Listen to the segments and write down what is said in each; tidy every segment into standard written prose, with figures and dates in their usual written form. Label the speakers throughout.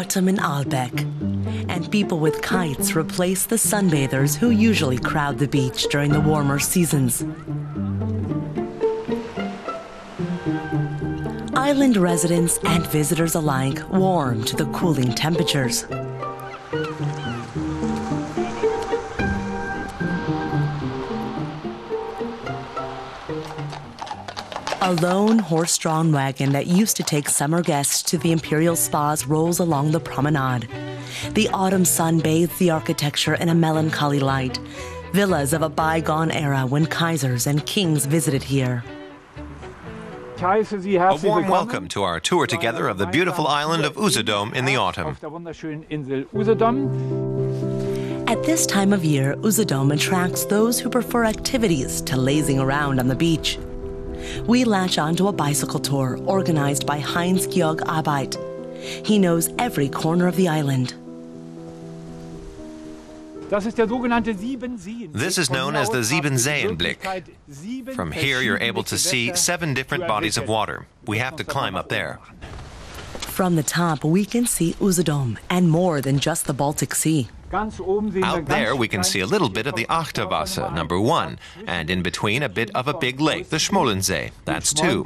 Speaker 1: autumn in Ahlbeck, and people with kites replace the sunbathers who usually crowd the beach during the warmer seasons. Island residents and visitors alike warm to the cooling temperatures. A lone horse-drawn wagon that used to take summer guests to the imperial spas rolls along the promenade. The autumn sun bathes the architecture in a melancholy light. Villas of a bygone era when Kaisers and kings visited here.
Speaker 2: A warm welcome to our tour together of the beautiful island of Usedom in the autumn.
Speaker 1: At this time of year, Usedom attracts those who prefer activities to lazing around on the beach. We latch onto a bicycle tour organized by Heinz-Georg Ahlbeck. He knows every corner of the island.
Speaker 2: This is known as the Siebenseeblick. From here you're able to see 7 different bodies of water. We have to climb up there.
Speaker 1: From the top, we can see Usedom and more than just the Baltic Sea.
Speaker 2: Out there we can see a little bit of the Achterwasser, number 1, and in between a bit of a big lake, the Schmollensee. That's 2.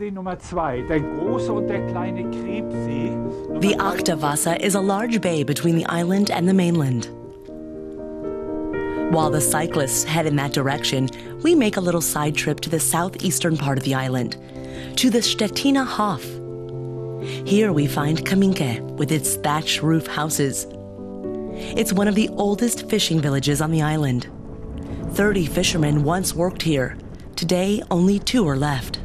Speaker 1: The Achterwasser is a large bay between the island and the mainland. While the cyclists head in that direction, we make a little side trip to the southeastern part of the island, to the Stettiner Hof. Here we find Kaminke with its thatched roof houses. It's one of the oldest fishing villages on the island. 30 fishermen once worked here. Today, only 2 are left.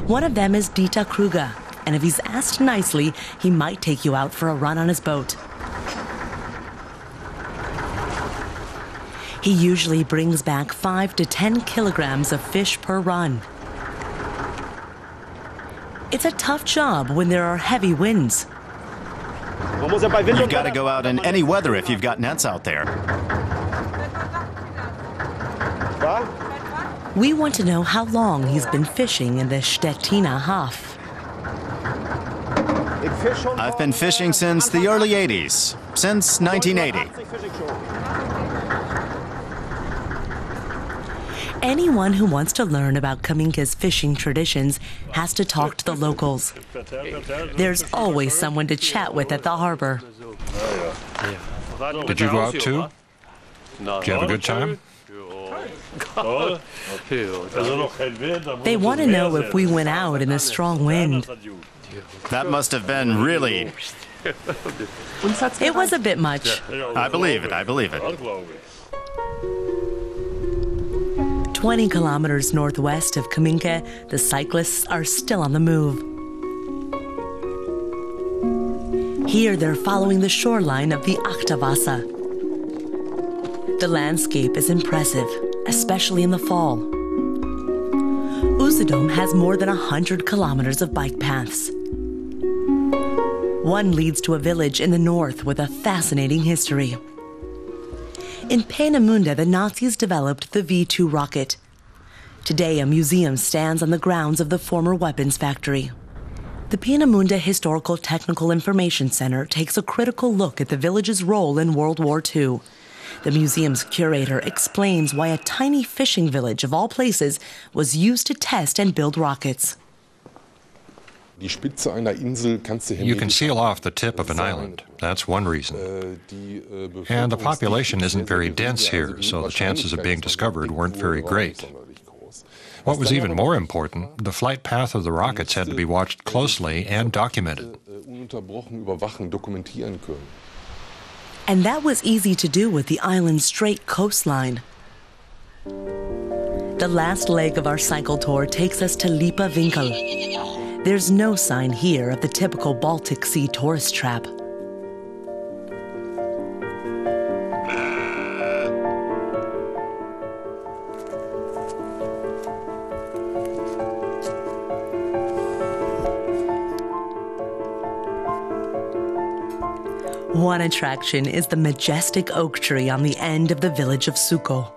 Speaker 1: One of them is Dieter Kruger, and if he's asked nicely, he might take you out for a run on his boat. He usually brings back 5 to 10 kilograms of fish per run. It's a tough job when there are heavy winds.
Speaker 3: You've got to go out in any weather if you've got nets out there.
Speaker 1: We want to know how long he's been fishing in the Stettiner Hof.
Speaker 3: I've been fishing since the early 80s, since 1980.
Speaker 1: Anyone who wants to learn about Kaminke's fishing traditions has to talk to the locals. There's always someone to chat with at the harbor.
Speaker 4: Did you go out too? Did you have a good time?
Speaker 1: They want to know if we went out in a strong wind.
Speaker 3: That must have been really...
Speaker 1: It was a bit much.
Speaker 3: I believe it, I believe it.
Speaker 1: 20 kilometers northwest of Kaminke, the cyclists are still on the move. Here they're following the shoreline of the Achterwasser. The landscape is impressive, especially in the fall. Usedom has more than 100 kilometers of bike paths. One leads to a village in the north with a fascinating history. In Peenemünde, the Nazis developed the V-2 rocket. Today, a museum stands on the grounds of the former weapons factory. The Peenemünde Historical Technical Information Center takes a critical look at the village's role in World War II. The museum's curator explains why a tiny fishing village of all places was used to test and build rockets.
Speaker 4: You can seal off the tip of an island. That's one reason. And the population isn't very dense here, so the chances of being discovered weren't very great. What was even more important, the flight path of the rockets had to be watched closely and documented.
Speaker 1: And that was easy to do with the island's straight coastline. The last leg of our cycle tour takes us to Lipa Winkel. There's no sign here of the typical Baltic Sea tourist trap. One attraction is the majestic oak tree on the end of the village of Suko.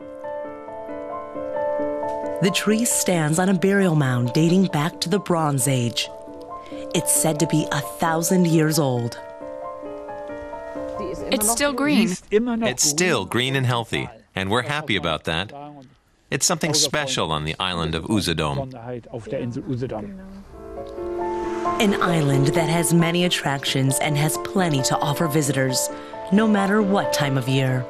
Speaker 1: The tree stands on a burial mound dating back to the Bronze Age. It's said to be 1,000 years old.
Speaker 5: It's still green.
Speaker 2: It's still green and healthy, and we're happy about that. It's something special on the island of Usedom.
Speaker 1: An island that has many attractions and has plenty to offer visitors, no matter what time of year.